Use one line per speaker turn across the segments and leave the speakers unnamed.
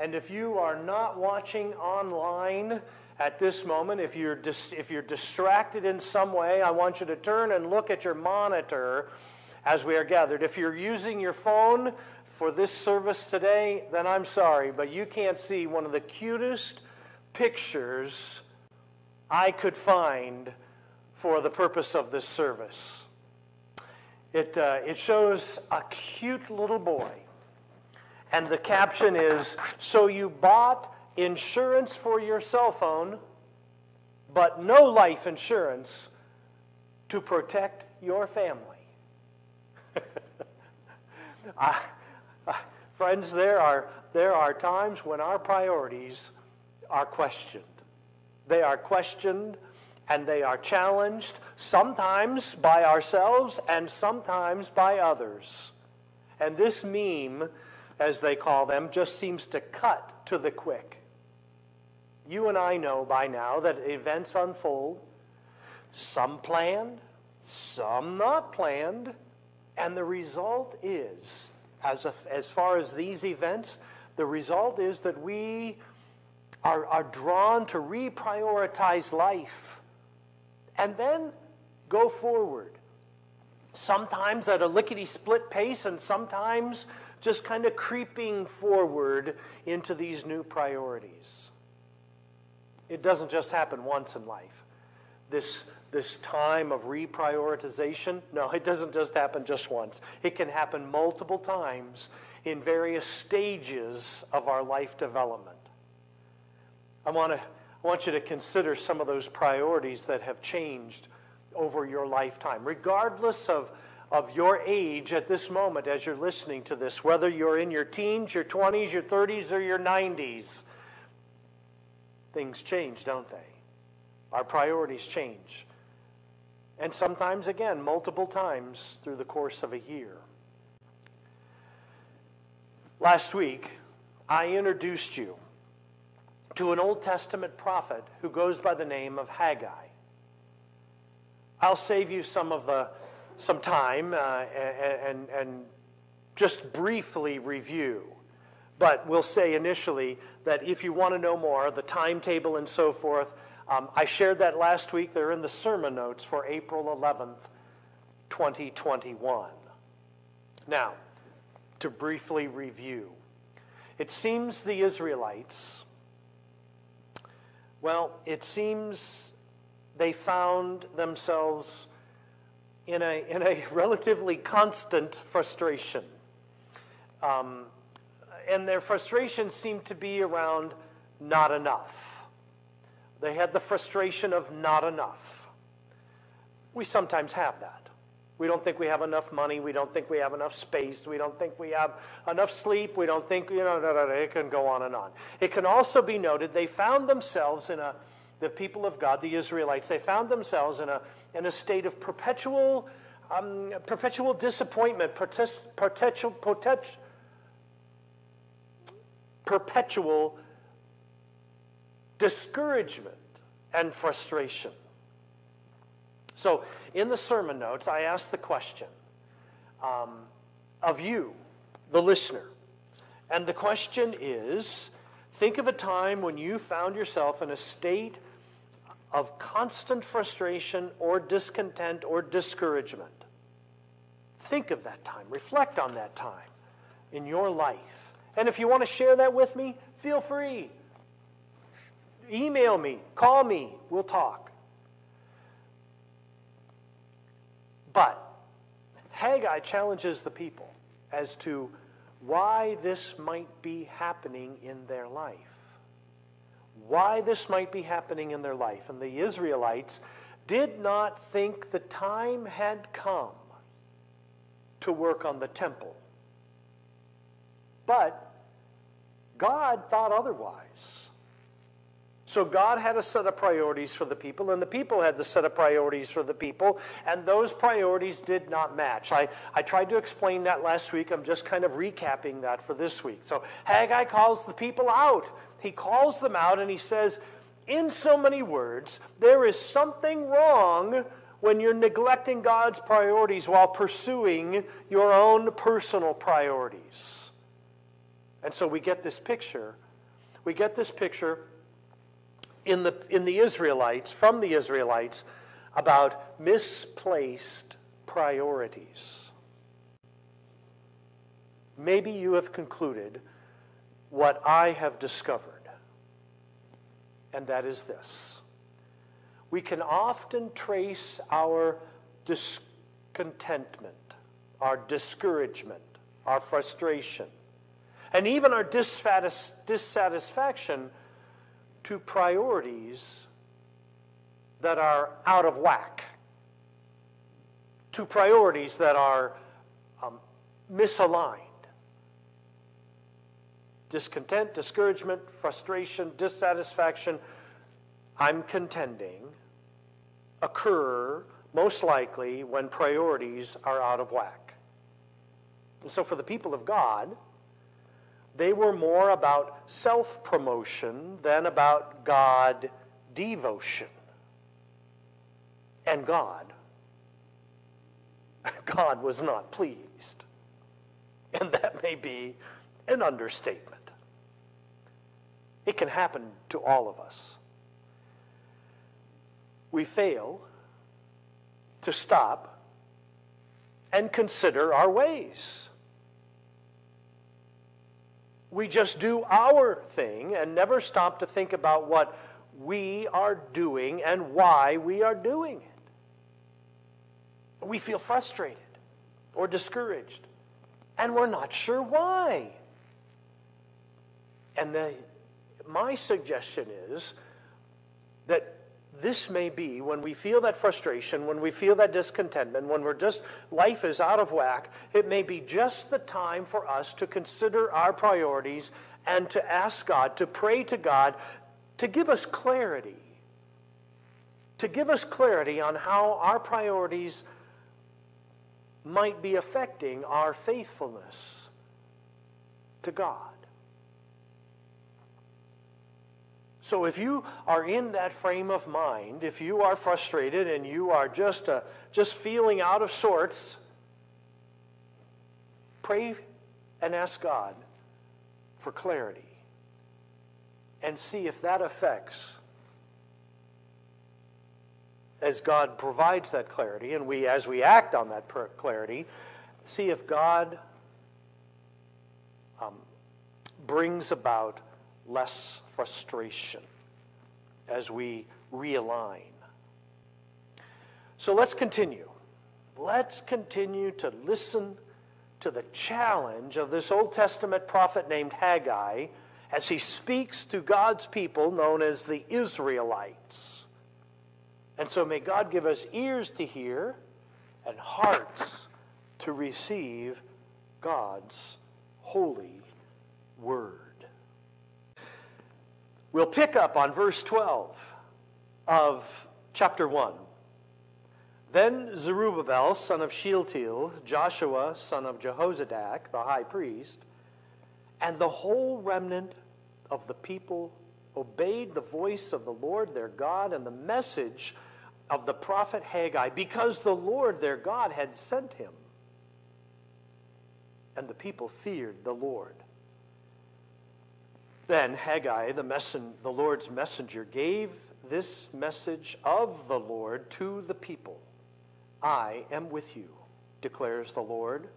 And if you are not watching online at this moment, if you're distracted in some way, I want you to turn and look at your monitor as we are gathered. If you're using your phone for this service today, then I'm sorry, but you can't see one of the cutest pictures I could find for the purpose of this service. It shows a cute little boy, and the caption is, "So you bought insurance for your cell phone, but no life insurance to protect your family." Friends, there are times when our priorities are questioned. They are questioned and they are challenged, sometimes by ourselves and sometimes by others. And this meme, as they call them, just seems to cut to the quick. You and I know by now that events unfold, some planned, some not planned, and the result is, as far as these events, the result is that we are drawn to reprioritize life and then go forward. Sometimes at a lickety-split pace and sometimes just kind of creeping forward into these new priorities. It doesn't just happen once in life. This time of reprioritization, no, it doesn't just happen just once. It can happen multiple times in various stages of our life development. I want you to consider some of those priorities that have changed over your lifetime, regardless of your age at this moment as you're listening to this, whether you're in your teens, your 20s, your 30s, or your 90s. Things change, don't they? Our priorities change. And sometimes, again, multiple times through the course of a year. Last week, I introduced you to an Old Testament prophet who goes by the name of Haggai. I'll save you some time and just briefly review. But we'll say initially that if you want to know more, the timetable and so forth, I shared that last week. They're in the sermon notes for April 11th, 2021. Now, to briefly review, it seems the Israelites, it seems they found themselves in a relatively constant frustration. And their frustration seemed to be around not enough. They had the frustration of not enough. We sometimes have that. We don't think we have enough money. We don't think we have enough space. We don't think we have enough sleep. We don't think, it can go on and on. It can also be noted they found themselves the people of God, the Israelites, they found themselves in a state of perpetual disappointment, perpetual discouragement and frustration. So in the sermon notes, I asked the question of you, the listener. And the question is, think of a time when you found yourself in a state of constant frustration or discontent or discouragement. Think of that time. Reflect on that time in your life. And if you want to share that with me, feel free. Email me, call me, we'll talk. But Haggai challenges the people as to why this might be happening in their life. Why this might be happening in their life. And the Israelites did not think the time had come to work on the temple. But God thought otherwise. So God had a set of priorities for the people, and the people had the set of priorities for the people, and those priorities did not match. I tried to explain that last week. I'm just kind of recapping that for this week. So Haggai calls the people out. He calls them out, and he says, in so many words, there is something wrong when you're neglecting God's priorities while pursuing your own personal priorities. And so we get this picture We get this picture in the Israelites, from the Israelites, about misplaced priorities. Maybe you have concluded what I have discovered, and that is this. We can often trace our discontentment, our discouragement, our frustration, and even our dissatisfaction to priorities that are out of whack, to priorities that are misaligned. Discontent, discouragement, frustration, dissatisfaction, I'm contending, occur most likely when priorities are out of whack. And so for the people of God, they were more about self-promotion than about God devotion. And God was not pleased. And that may be an understatement. It can happen to all of us. We fail to stop and consider our ways. We just do our thing and never stop to think about what we are doing and why we are doing it. We feel frustrated or discouraged, and we're not sure why. And my suggestion is that this may be when we feel that frustration, when we feel that discontentment, when life is out of whack, it may be just the time for us to consider our priorities and to ask God, to pray to God, to give us clarity. To give us clarity on how our priorities might be affecting our faithfulness to God. So if you are in that frame of mind, if you are frustrated and you are just feeling out of sorts, pray and ask God for clarity and see if that affects, as God provides that clarity and as we act on that clarity, see if God brings about less frustration as we realign. So let's continue. Let's continue to listen to the challenge of this Old Testament prophet named Haggai as he speaks to God's people known as the Israelites. And so may God give us ears to hear and hearts to receive God's holy word. We'll pick up on verse 12 of chapter 1. Then Zerubbabel, son of Shealtiel, Joshua, son of Jehozadak, the high priest, and the whole remnant of the people obeyed the voice of the Lord their God and the message of the prophet Haggai, because the Lord their God had sent him. And the people feared the Lord. Then Haggai, the Lord's messenger, gave this message of the Lord to the people. I am with you, declares the Lord.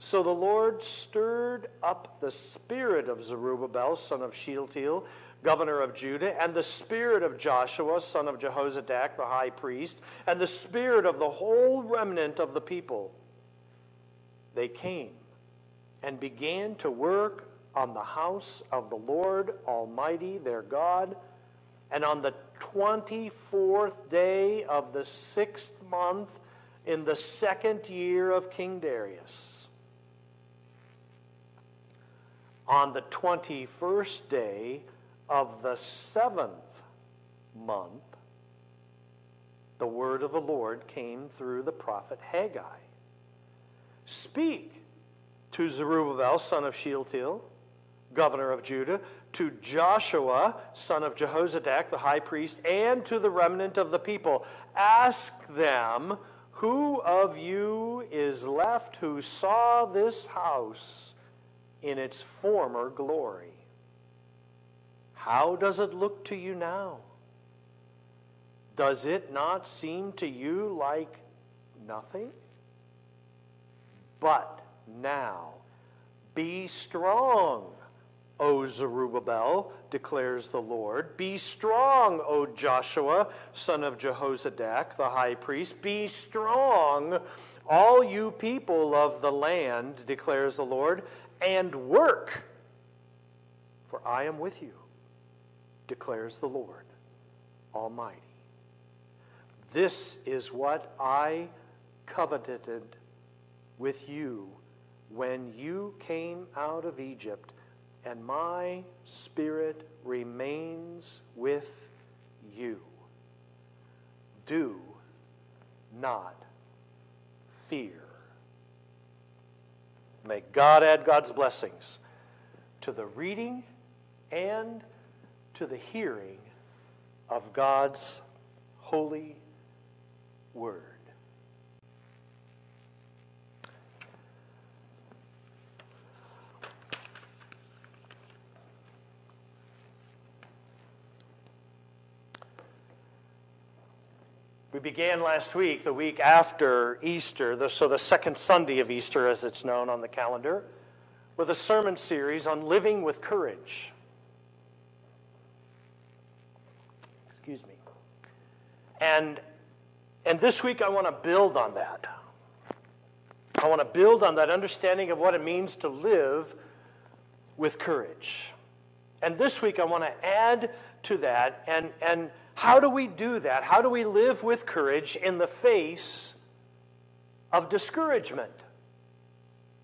So the Lord stirred up the spirit of Zerubbabel, son of Shealtiel, governor of Judah, and the spirit of Joshua, son of Jehozadak, the high priest, and the spirit of the whole remnant of the people. They came and began to work on the house of the Lord Almighty, their God, and on the 24th day of the 6th month in the 2nd year of King Darius. On the 21st day of the 7th month, the word of the Lord came through the prophet Haggai. Speak to Zerubbabel, son of Shealtiel, governor of Judah, to Joshua, son of Jehozadak, the high priest, and to the remnant of the people. Ask them, who of you is left who saw this house in its former glory? How does it look to you now? Does it not seem to you like nothing? But now, be strong, O Zerubbabel, declares the Lord. Be strong, O Joshua, son of Jehozadak, the high priest. Be strong, all you people of the land, declares the Lord, and work, for I am with you, declares the Lord Almighty. This is what I coveted with you when you came out of Egypt, and my Spirit remains with you. Do not fear. May God add God's blessings to the reading and to the hearing of God's holy word. We began last week, the week after Easter, so the second Sunday of Easter as it's known on the calendar, with a sermon series on living with courage. Excuse me. And this week I want to build on that. I want to build on that understanding of what it means to live with courage. And this week I want to add to that and how do we do that? How do we live with courage in the face of discouragement?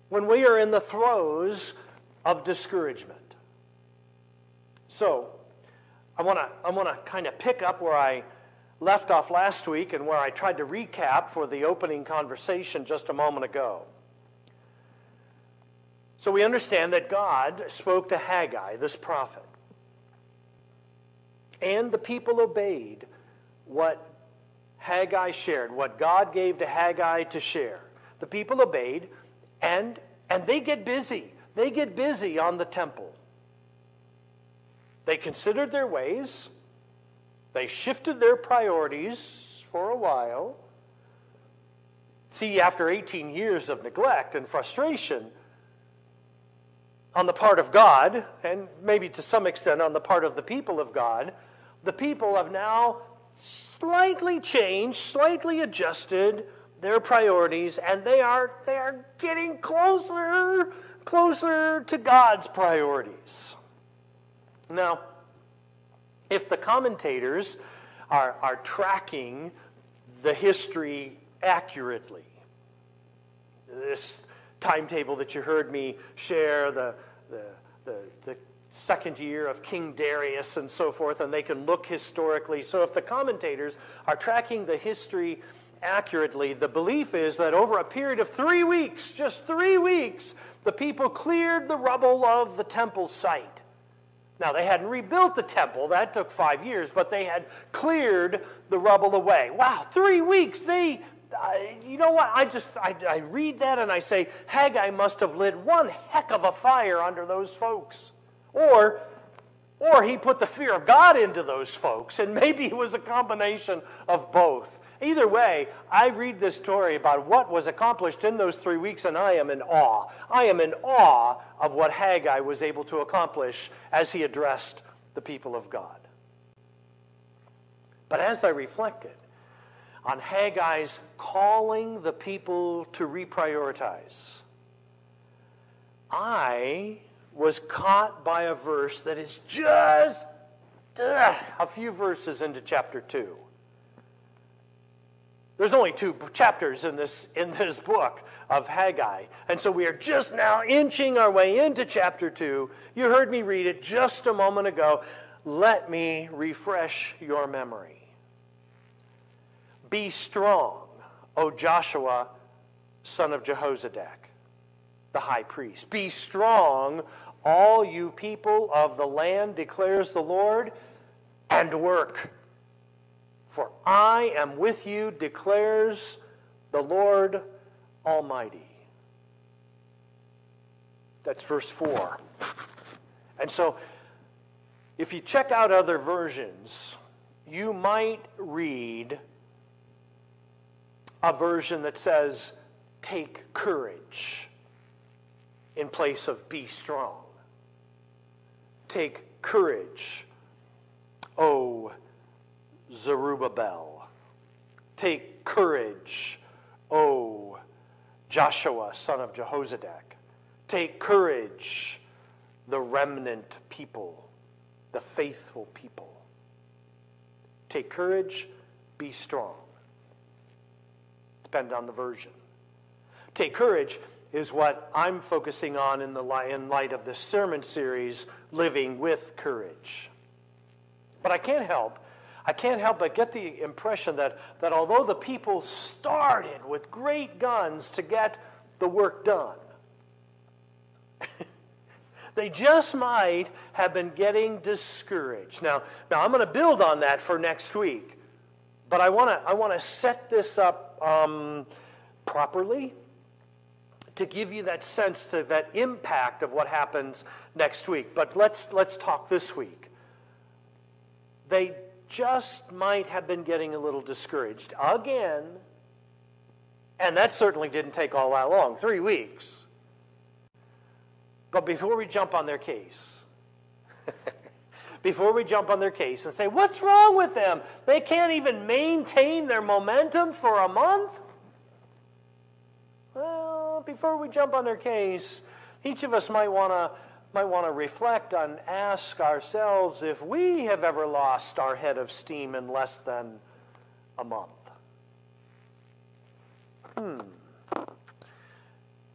When we are in the throes of discouragement. So, I want to kind of pick up where I left off last week and where I tried to recap for the opening conversation just a moment ago. So we understand that God spoke to Haggai, this prophet. And the people obeyed what Haggai shared, what God gave to Haggai to share. The people obeyed, and they get busy. They get busy on the temple. They considered their ways. They shifted their priorities for a while. See, after 18 years of neglect and frustration on the part of God, and maybe to some extent on the part of the people of God, the people have now slightly changed, slightly adjusted their priorities, and they are getting closer to God's priorities. Now, if the commentators are tracking the history accurately, this timetable that you heard me share, the second year of King Darius and so forth, and they can look historically. So if the commentators are tracking the history accurately, the belief is that over a period of 3 weeks, just 3 weeks, the people cleared the rubble of the temple site. Now, they hadn't rebuilt the temple. That took 5 years, but they had cleared the rubble away. Wow, 3 weeks. You know what? I read that and I say, Haggai must have lit one heck of a fire under those folks. Or he put the fear of God into those folks, and maybe it was a combination of both. Either way, I read this story about what was accomplished in those 3 weeks, and I am in awe. I am in awe of what Haggai was able to accomplish as he addressed the people of God. But as I reflected on Haggai's calling the people to reprioritize, I was caught by a verse that is just a few verses into chapter 2. There's only 2 chapters in this book of Haggai. And so we are just now inching our way into chapter 2. You heard me read it just a moment ago. Let me refresh your memory. Be strong, O Joshua, son of Jehozadak, the high priest. Be strong, all you people of the land, declares the Lord, and work. For I am with you, declares the Lord Almighty. That's verse 4. And so If you check out other versions, you might read a version that says, take courage, in place of be strong. Take courage, O Zerubbabel. Take courage, O Joshua, son of Jehozadak. Take courage, the remnant people, the faithful people. Take courage, be strong. Depend on the version. Take courage is what I'm focusing on in light of this sermon series, Living with Courage. But I can't help but get the impression that although the people started with great guns to get the work done, they just might have been getting discouraged. Now I'm going to build on that for next week, but I want to set this up properly to give you that sense, to that impact of what happens next week. But let's talk this week. They just might have been getting a little discouraged again, and that certainly didn't take all that long, 3 weeks. But before we jump on their case, and say, what's wrong with them? They can't even maintain their momentum for a month? Well, before we jump on their case, each of us might want to reflect and ask ourselves if we have ever lost our head of steam in less than a month.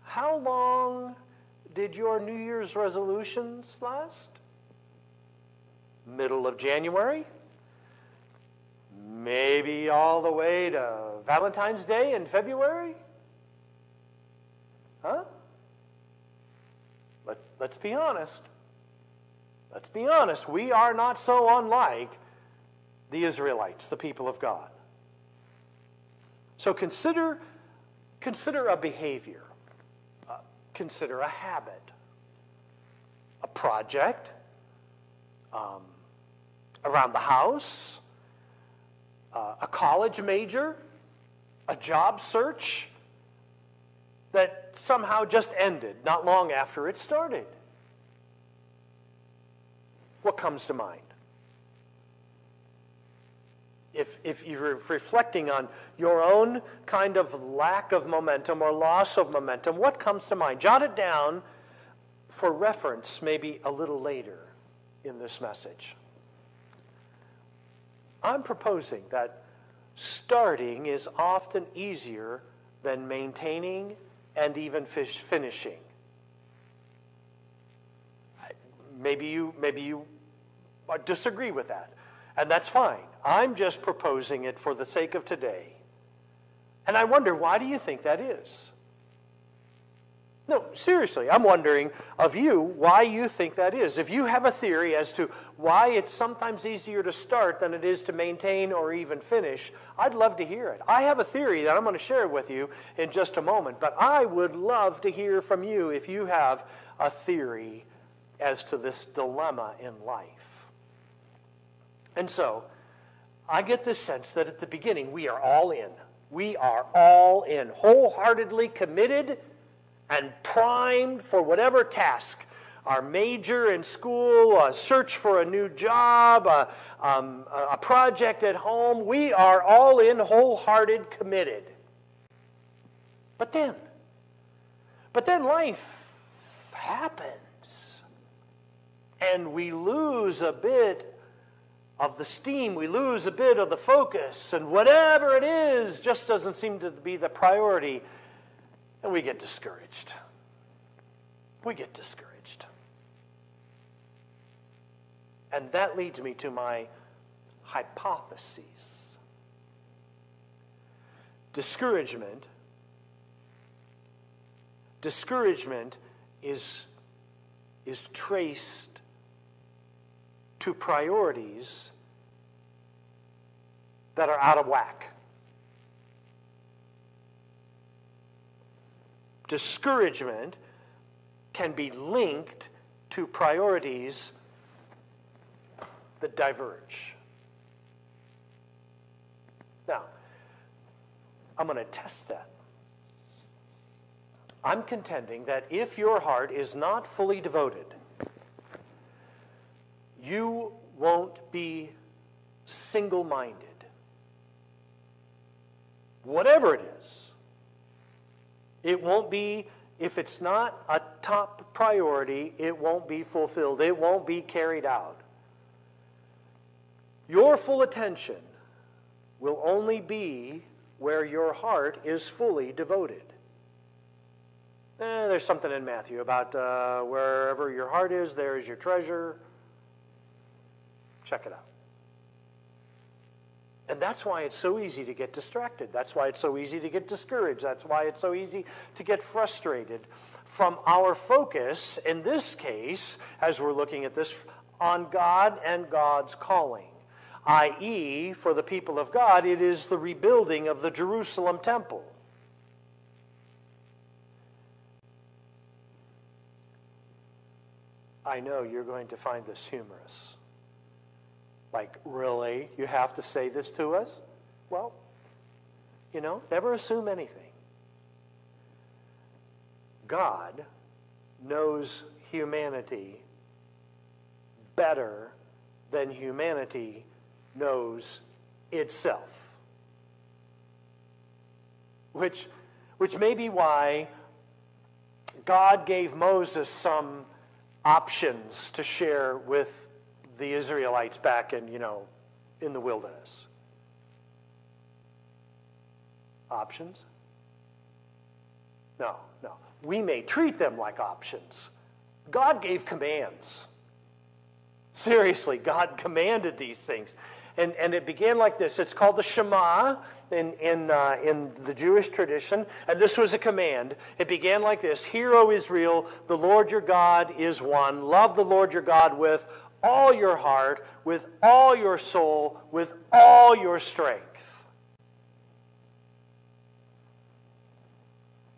How long did your New Year's resolutions last? Middle of January? Maybe all the way to Valentine's Day in February? Huh? Let's be honest. Let's be honest. We are not so unlike the Israelites, the people of God. So consider a behavior. Consider a habit. A project. Around the house. A college major. A job search that somehow just ended not long after it started. What comes to mind? If you're reflecting on your own kind of lack of momentum or loss of momentum, what comes to mind? Jot it down for reference maybe a little later in this message. I'm proposing that starting is often easier than maintaining and even finishing. Maybe you disagree with that, and that's fine. I'm just proposing it for the sake of today. And I wonder, why do you think that is? No, seriously, I'm wondering of you why you think that is. If you have a theory as to why it's sometimes easier to start than it is to maintain or even finish, I'd love to hear it. I have a theory that I'm going to share with you in just a moment, but I would love to hear from you if you have a theory as to this dilemma in life. And so, I get this sense that at the beginning we are all in. We are all in, wholeheartedly committed and primed for whatever task. Our major in school, a search for a new job, a project at home. We are all in, wholehearted, committed. But then life happens. And we lose a bit of the steam. We lose a bit of the focus. And whatever it is just doesn't seem to be the priority. And we get discouraged. We get discouraged. And that leads me to my hypotheses. Discouragement is traced to priorities that are out of whack. Discouragement can be linked to priorities that diverge. Now, I'm going to test that. I'm contending that if your heart is not fully devoted, you won't be single-minded. Whatever it is, it won't be, if it's not a top priority, it won't be fulfilled. It won't be carried out. Your full attention will only be where your heart is fully devoted. There's something in Matthew about wherever your heart is, there is your treasure. Check it out. And that's why it's so easy to get distracted. That's why it's so easy to get discouraged. That's why it's so easy to get frustrated from our focus, in this case, as we're looking at this, on God and God's calling. I.e., for the people of God, it is the rebuilding of the Jerusalem temple. I know you're going to find this humorous. Like, really? You have to say this to us? Well, never assume anything. God knows humanity better than humanity knows itself. Which may be why God gave Moses some options to share with the Israelites back in the wilderness. Options? No. We may treat them like options. God gave commands. Seriously, God commanded these things. And it began like this. It's called the Shema in the Jewish tradition. And this was a command. It began like this. Hear, O Israel, the Lord your God is one. Love the Lord your God with all your heart, with all your soul, with all your strength.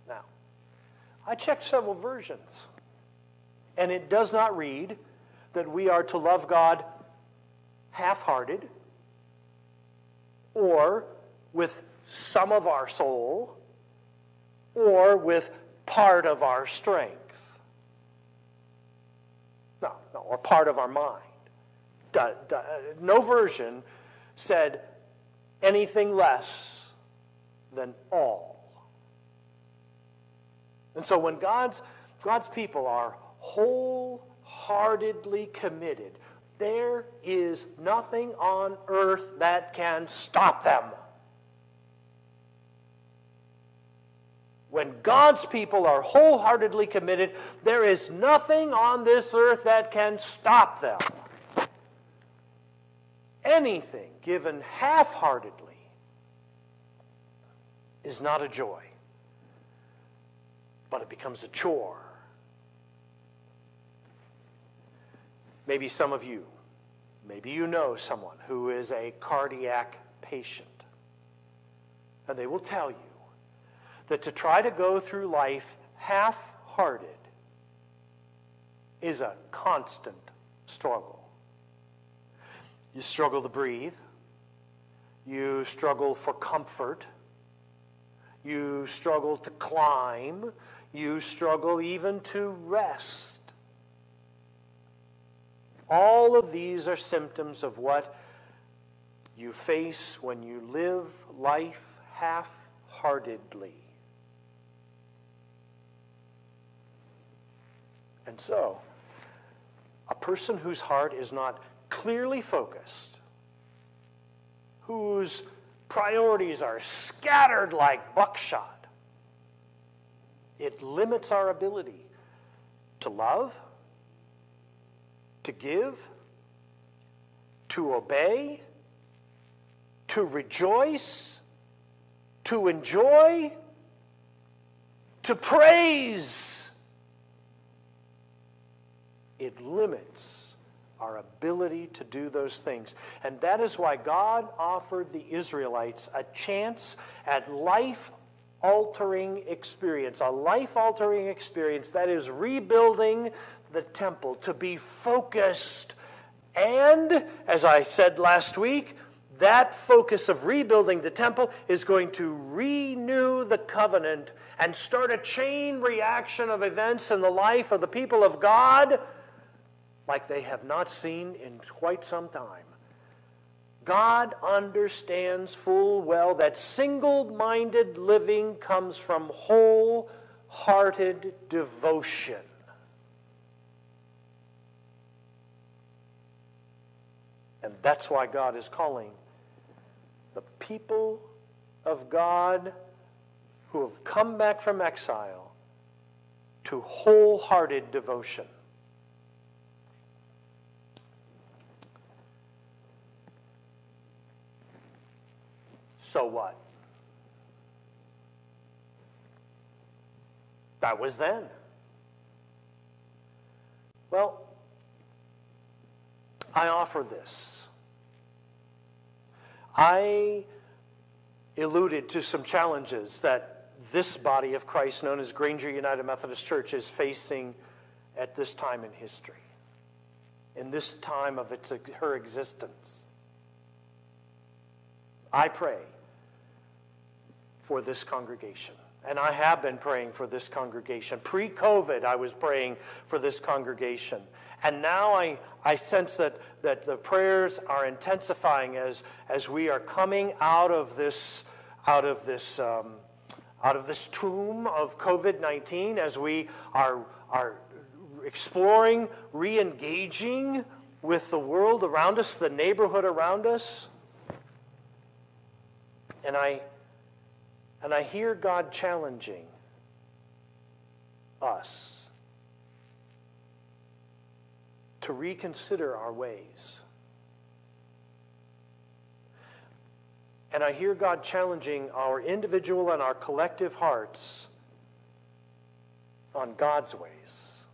Now, I checked several versions. And it does not read that we are to love God half-hearted, or with some of our soul, or with part of our strength. No, or part of our mind. No version said anything less than all. And so when God's people are wholeheartedly committed, there is nothing on earth that can stop them. When God's people are wholeheartedly committed, there is nothing on this earth that can stop them. Anything given half-heartedly is not a joy, but it becomes a chore. Maybe some of you, maybe you know someone who is a cardiac patient, and they will tell you that to try to go through life half-hearted is a constant struggle. You struggle to breathe. You struggle for comfort. You struggle to climb. You struggle even to rest. All of these are symptoms of what you face when you live life half-heartedly. And so, a person whose heart is not clearly focused, whose priorities are scattered like buckshot, it limits our ability to love, to give, to obey, to rejoice, to enjoy, to praise. It limits our ability to do those things. And that is why God offered the Israelites a chance at life-altering experience, a life-altering experience that is rebuilding the temple, to be focused And, as I said last week, that focus of rebuilding the temple is going to renew the covenant and start a chain reaction of events in the life of the people of God like they have not seen in quite some time. God understands full well that single-minded living comes from wholehearted devotion. And that's why God is calling the people of God who have come back from exile to wholehearted devotion. So what? That was then. Well, I offer this. I alluded to some challenges that this body of Christ, known as Granger United Methodist Church, is facing at this time in history, in this time of her existence. I pray for this congregation. And I have been praying for this congregation. Pre-COVID, I was praying for this congregation. And now I sense that the prayers are intensifying as we are coming out of this tomb of COVID-19, as we are exploring, re-engaging with the world around us, the neighborhood around us. And I hear God challenging us to reconsider our ways. And I hear God challenging our individual and our collective hearts on God's ways.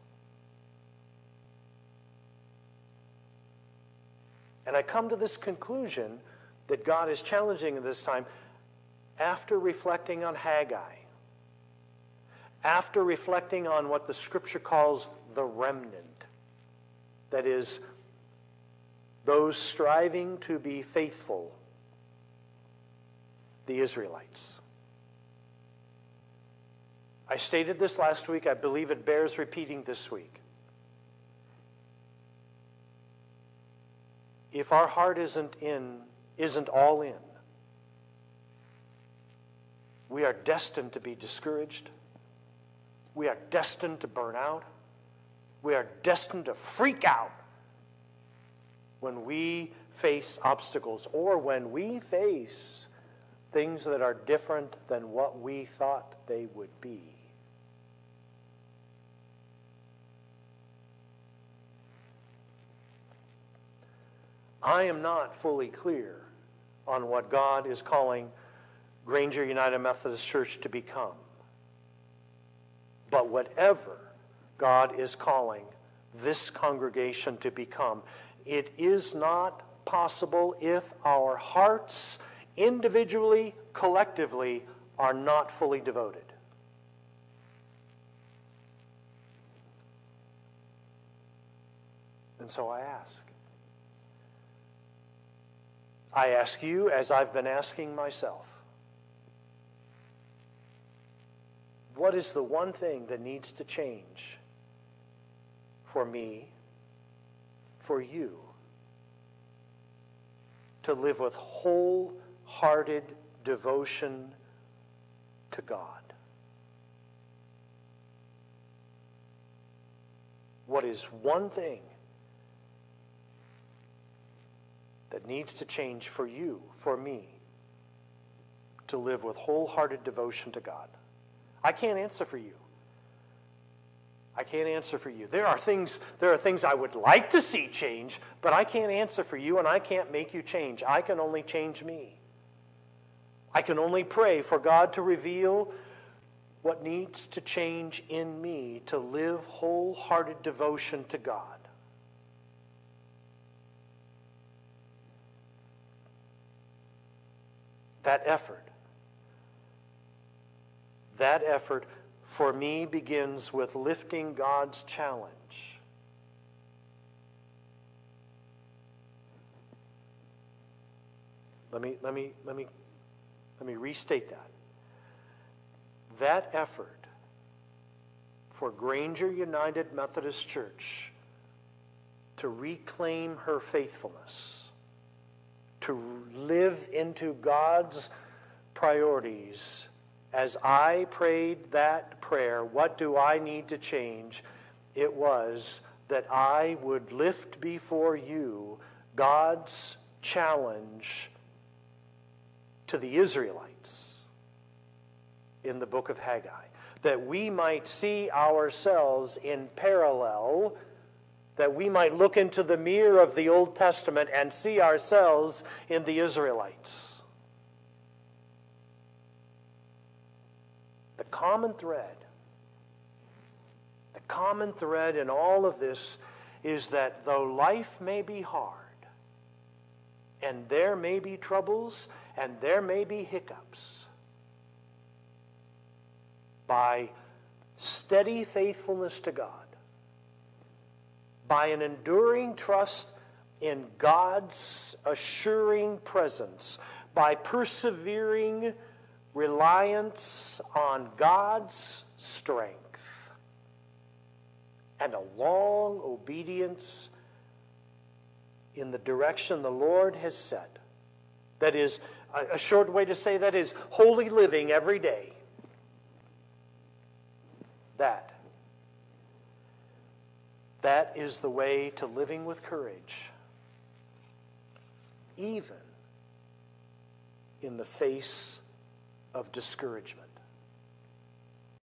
And I come to this conclusion that God is challenging at this time after reflecting on Haggai, after reflecting on what the Scripture calls the remnant, that is, those striving to be faithful, the Israelites. I stated this last week. I believe it bears repeating this week. If our heart isn't all in, we are destined to be discouraged. We are destined to burn out. We are destined to freak out when we face obstacles or when we face things that are different than what we thought they would be. I am not fully clear on what God is calling Granger United Methodist Church to become. But whatever God is calling this congregation to become, it is not possible if our hearts, individually, collectively, are not fully devoted. And so I ask you, as I've been asking myself, what is the one thing that needs to change for me, for you, to live with wholehearted devotion to God? What is one thing that needs to change for you, for me, to live with wholehearted devotion to God? I can't answer for you. I can't answer for you. There are things I would like to see change, but I can't answer for you and I can't make you change. I can only change me. I can only pray for God to reveal what needs to change in me to live wholehearted devotion to God. That effort for me begins with lifting God's challenge Let me restate that. That effort for Granger United Methodist Church to reclaim her faithfulness, to live into God's priorities. As I prayed that prayer, what do I need to change? It was that I would lift before you God's challenge to the Israelites in the book of Haggai, that we might see ourselves in parallel, that we might look into the mirror of the Old Testament and see ourselves in the Israelites. The common thread in all of this is that though life may be hard, and there may be troubles, and there may be hiccups, by steady faithfulness to God, by an enduring trust in God's assuring presence, by persevering reliance on God's strength, and a long obedience in the direction the Lord has set. That is, a short way to say that is holy living every day. That is the way to living with courage, even in the face of discouragement.